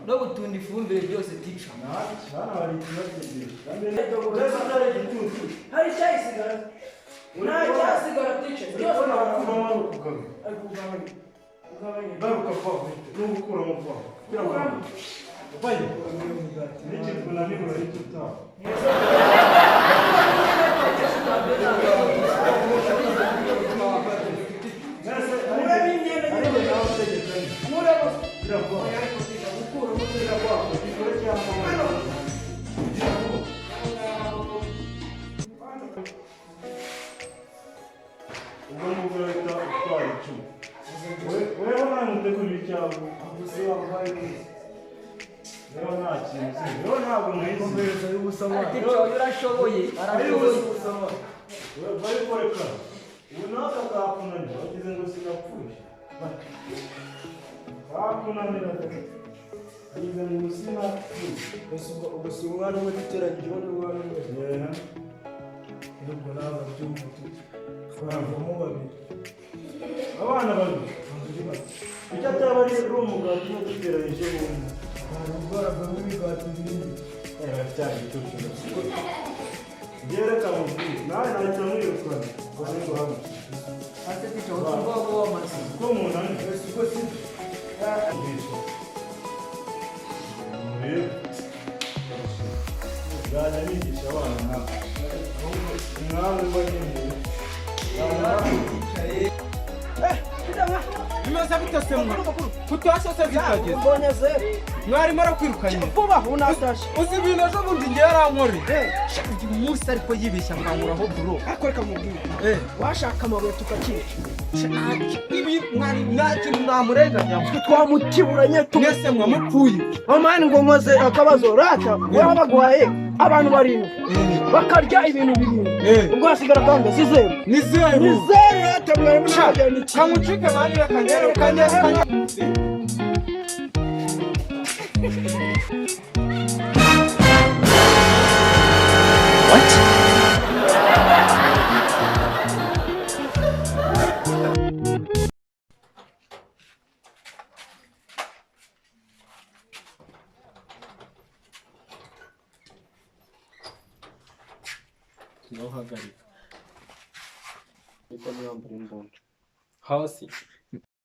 No gutundi ifumbire byose tica. Bana bari kubategera. Hari cyayisigara. Nta cyasigara tica. Byose nakuramo ukugaba. Ari kugabanya. Garuka kwa no gukuramo kwa. Bayi. Niki kunanirwa ariko uta. Abana babiri icyo ataba ari umugati no duteranyije bombi barabara bamwe bigati bindi cyane cyo gereka mu nawe nahita mwirukana bari ngo hamwe ate tica utubabo w'amasi ko umuntu ari ko si gana nigisha abana nawe mbanyine Bimaze bitose mwa kutashose zikageze mbonye zero mwari marakwirukanye vuba unasashe uzi ibintu ejo bundi ngiye yarankore uyu munsi ariko yibeshya nkanguraho bro akoreka mubwira washaka amabuye tukakica ibi mwari ntakintu namurenganya twamutiburanye mwese mwamupfuye amani ngo nkoze akabazo rata wabaguhaye abantu barindwi bakarya ibintu birindwi ubwo hasigara kandi si zero ni zero rata mwari mwagenda iki kamucike mani kanyere No hagarika. Iko myambaro imbunda. hasi